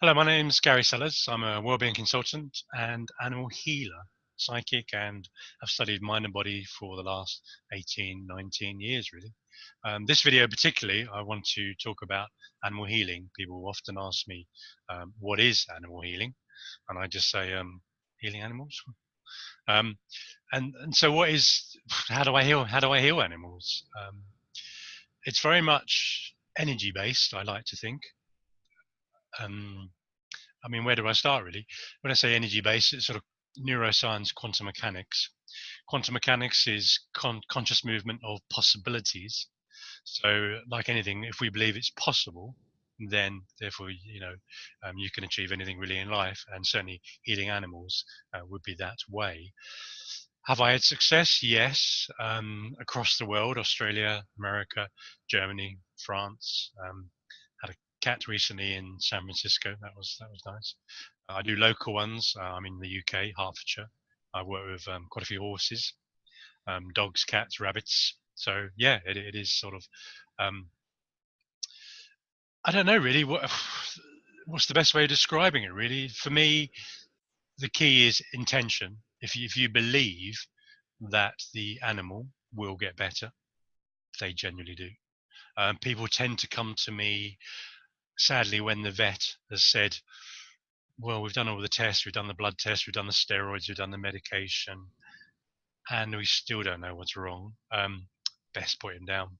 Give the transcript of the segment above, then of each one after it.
Hello, my name's Gary Sellers. I'm a wellbeing consultant and animal healer, psychic, and I've studied mind and body for the last 18, 19 years, really. This video particularly, I want to talk about animal healing. People often ask me, what is animal healing? And I just say, healing animals. Um, and so how do I heal? How do I heal animals? It's very much energy based, I like to think. Um, I mean, where do I start really? When I say energy based, it's sort of neuroscience, quantum mechanics. Quantum mechanics is conscious movement of possibilities. So, like anything, if we believe it's possible, then therefore, you can achieve anything really in life, and certainly healing animals would be that way. Have I had success? Yes, across the world, Australia, America, Germany, France. Had a cat recently in San Francisco. That was nice. I do local ones. I'm in the UK, Hertfordshire. I work with quite a few horses, dogs, cats, rabbits. So yeah, it is sort of. Um, I don't know really what's the best way of describing it. Really, for me, the key is intention. If you believe that the animal will get better, they generally do. People tend to come to me, sadly, when the vet has said, well, we've done all the tests, we've done the blood tests, we've done the steroids, we've done the medication, and we still don't know what's wrong. Best put him down.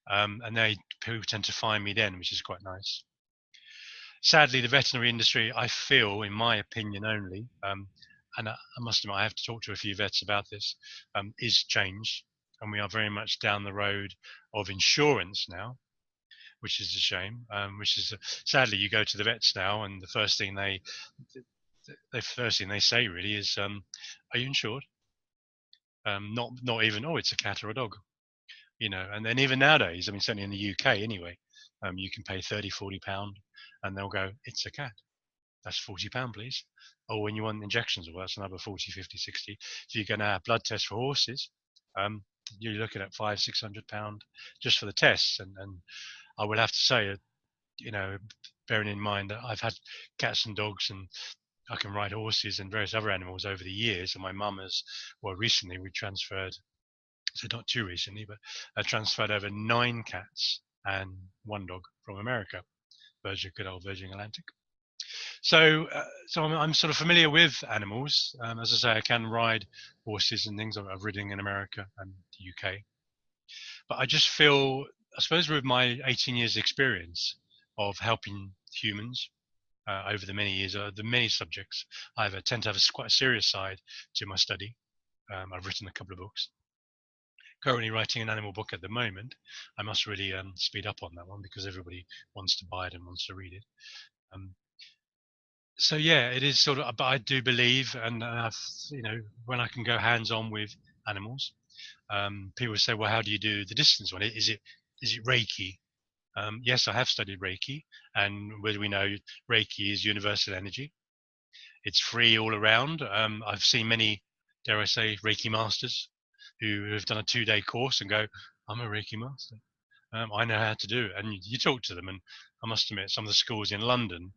And people tend to find me then, which is quite nice. Sadly, the veterinary industry, I feel, in my opinion only, and I must admit, I have to talk to a few vets about this, is changed. And we are very much down the road of insurance now, which is a shame. Sadly, you go to the vets now, and the first thing they say really is, "Are you insured?" Not even, "Oh, it's a cat or a dog," And then even nowadays, I mean, certainly in the UK anyway, you can pay 30, £40, and they'll go, "It's a cat. That's £40, please." Or when you want injections, well, that's another 40, 50, 60. If you're going to have blood tests for horses, um, you're looking at £500, £600 just for the tests. And I will have to say, you know, bearing in mind that I've had cats and dogs and I can ride horses and various other animals over the years. And my mum has, well, recently we transferred, so not too recently, but I transferred over 9 cats and 1 dog from America, good old Virgin Atlantic. So I'm sort of familiar with animals. As I say, I can ride horses and things. I've ridden in America and the UK. But I just feel, I suppose, with my 18 years experience of helping humans over the many years, the many subjects, tend to have quite a serious side to my study. I've written a couple of books. Currently writing an animal book at the moment. I must really speed up on that one because everybody wants to buy it and wants to read it. Um, so yeah, it is sort of, but I do believe, and when I can go hands on with animals, people say, well, how do you do the distance one? Is it Reiki? Yes, I have studied Reiki, and whether we know Reiki is universal energy, it's free all around. I've seen many, dare I say, Reiki masters who have done a 2-day course and go, I'm a Reiki master. I know how to do it. And you talk to them, and I must admit, some of the schools in London,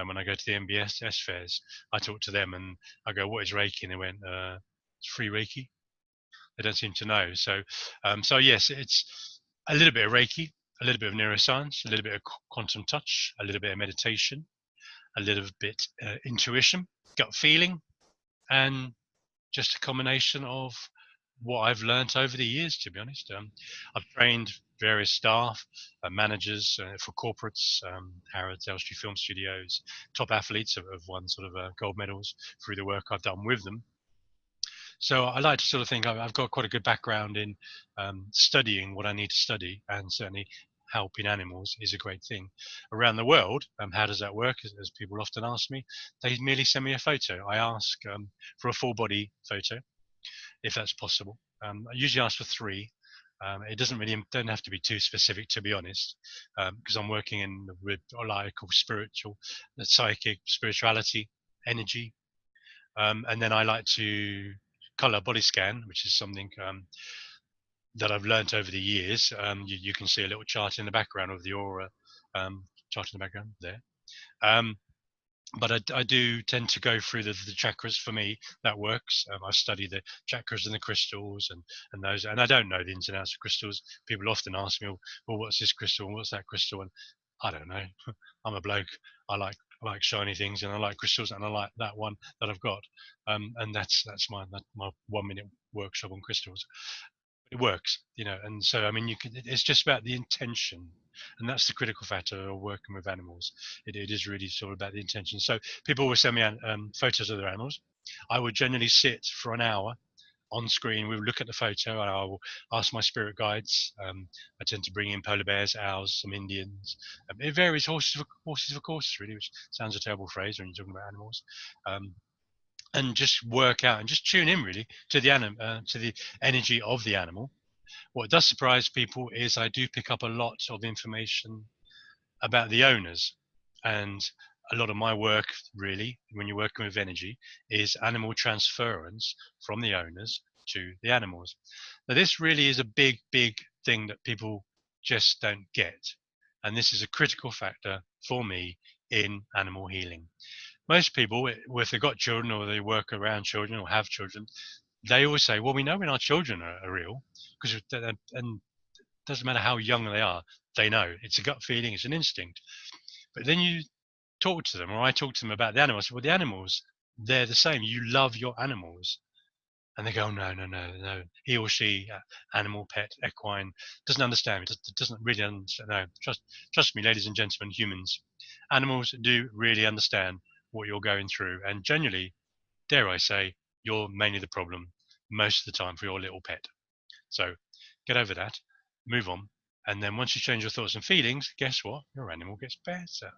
when I go to the MBSS fairs, I talk to them and I go, "What is Reiki?" And they went, "It's free Reiki." They don't seem to know. So yes, it's a little bit of Reiki, a little bit of neuroscience, a little bit of quantum touch, a little bit of meditation, a little bit intuition, gut feeling, and just a combination of what I've learnt over the years, to be honest. I've trained various staff, managers for corporates, Harrods, Elstree Film Studios, top athletes have won sort of gold medals through the work I've done with them. So I like to sort of think I've got quite a good background in studying what I need to study, and certainly helping animals is a great thing. Around the world, how does that work? As people often ask me, they merely send me a photo. I ask for a full body photo, if that's possible. I usually ask for 3. It don't have to be too specific, to be honest, because I'm working with what I call psychic, spirituality, energy, and then I like to color body scan, which is something that I've learned over the years. You can see a little chart in the background of the aura chart in the background there. Um, but I do tend to go through the chakras. For me, that works. I study the chakras and the crystals and those, and I don't know the ins and outs of crystals. People often ask me, well, what's this crystal and what's that crystal? And I don't know. I'm a bloke. I like shiny things, and I like crystals, and I like that one that I've got. And that's my 1 minute workshop on crystals. It works, and so I mean, it's just about the intention, and that's the critical factor of working with animals. It is really sort of about the intention. So people always send me photos of their animals. I would generally sit for an hour on screen. We would look at the photo, and I will ask my spirit guides. I tend to bring in polar bears, owls, some Indians. It varies, horses for courses, really, which sounds a terrible phrase when you're talking about animals. Um, and just work out and just tune in really to to the energy of the animal. What does surprise people is I do pick up a lot of information about the owners, and a lot of my work really, when you're working with energy, is animal transference from the owners to the animals. Now this really is a big thing that people just don't get, and this is a critical factor for me in animal healing. Most people, if they've got children or they work around children or have children, they always say, well, we know when our children are real, because and doesn't matter how young they are, they know. It's a gut feeling, it's an instinct. But then you talk to them, or I talk to them about the animals. Well, the animals, they're the same. You love your animals. And they go, oh, no. He or she, animal, pet, equine, doesn't understand. Doesn't really understand. No, trust me, ladies and gentlemen, humans, animals do really understand what you're going through. And generally, dare I say, you're mainly the problem most of the time for your little pet. So get over that, move on, and then once you change your thoughts and feelings, guess what? Your animal gets better.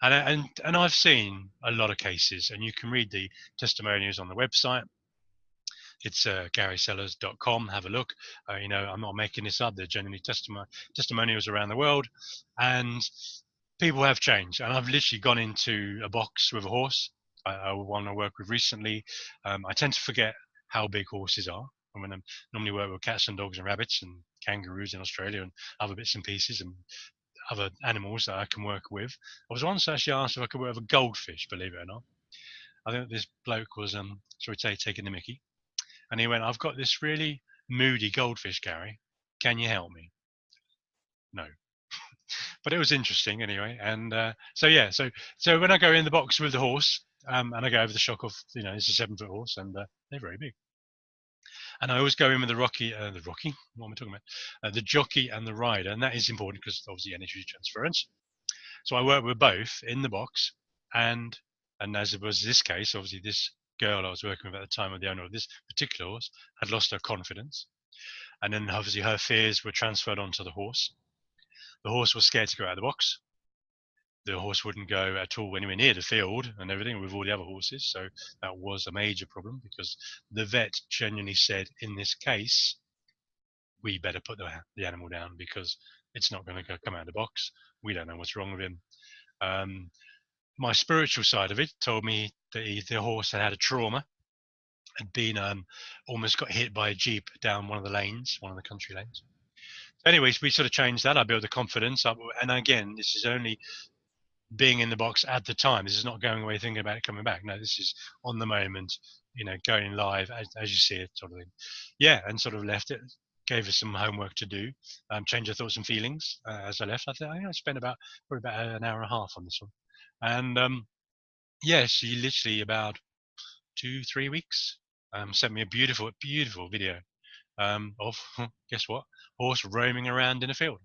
And I've seen a lot of cases, and you can read the testimonials on the website. It's garysellers.com. Have a look. I'm not making this up. They're generally testimonials around the world, and people have changed. And I've literally gone into a box with a horse. One I work with recently. I tend to forget how big horses are. I mean, I normally work with cats and dogs and rabbits and kangaroos in Australia and other bits and pieces and other animals that I can work with. I was once actually asked if I could work with a goldfish, believe it or not. I think this bloke was, taking the mickey. And he went, I've got this really moody goldfish, Gary. Can you help me? No. But it was interesting anyway. And so when I go in the box with the horse, and I go over the shock of, it's a 7 foot horse, and they're very big. And I always go in with what am I talking about? The jockey and the rider, and that is important because obviously energy transference. So I work with both in the box, and as it was this case, obviously this girl I was working with at the time, of the owner of this particular horse, had lost her confidence, and then obviously her fears were transferred onto the horse. The horse was scared to go out of the box. The horse wouldn't go at all anywhere near the field and everything with all the other horses. So that was a major problem because the vet genuinely said, in this case, we better put the animal down because it's not going to come out of the box. We don't know what's wrong with him. My spiritual side of it told me that the horse had a trauma, had been almost got hit by a jeep down one of the country lanes. Anyways, we sort of changed that. I built the confidence up, and again, this is only being in the box at the time. This is not going away thinking about it coming back. No, this is on the moment, going live as you see it, sort of thing. Yeah, and sort of left it. Gave us some homework to do, change our thoughts and feelings as I left. I think I spent probably about an hour and a half on this one, and yeah, she literally about 2-3 weeks sent me a beautiful video of guess what, horse roaming around in a field.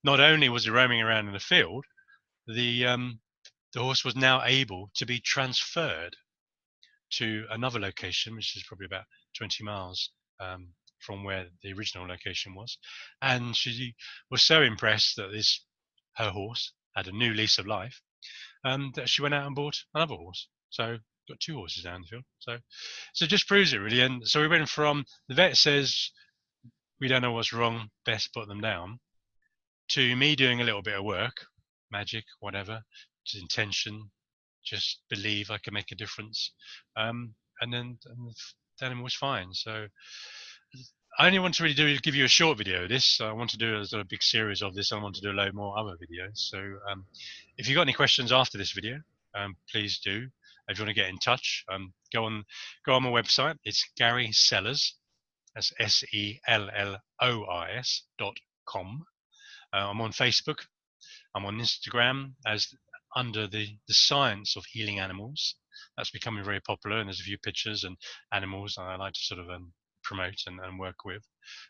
Not only was he roaming around in the field, the the horse was now able to be transferred to another location, which is probably about 20 miles from where the original location was. And she was so impressed that her horse had a new lease of life that she went out and bought another horse. So got 2 horses down the field. So it just proves it really. And so we went from the vet says we don't know what's wrong, best put them down, to me doing a little bit of work, magic, whatever, just intention, just believe I can make a difference, and then the animal was fine. So I only want to really give you a short video of this. I want to do a big series of this. I want to do a load more other videos. So if you've got any questions after this video, please do. If you want to get in touch, go on my website. It's Gary Sellers. That's SELLOIS.com. I'm on Facebook. I'm on Instagram as under the science of healing animals. That's becoming very popular, and there's a few pictures and animals I like to sort of promote and work with.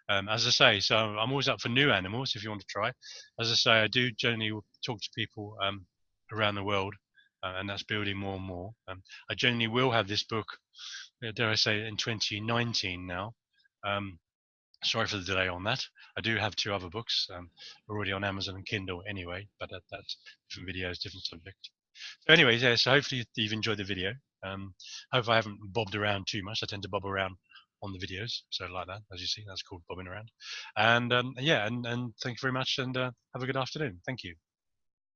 As I say, so I'm always up for new animals if you want to try. As I say, I do generally talk to people around the world, and that's building more and more. I generally will have this book, dare I say, in 2019 now. Sorry for the delay on that. I do have 2 other books already on Amazon and Kindle anyway, but that's different videos, different subject. So anyways, yeah, so hopefully you've enjoyed the video. Hope I haven't bobbed around too much. I tend to bob around on the videos, so like that, as you see, that's called bobbing around. And yeah, and thank you very much, and have a good afternoon. Thank you.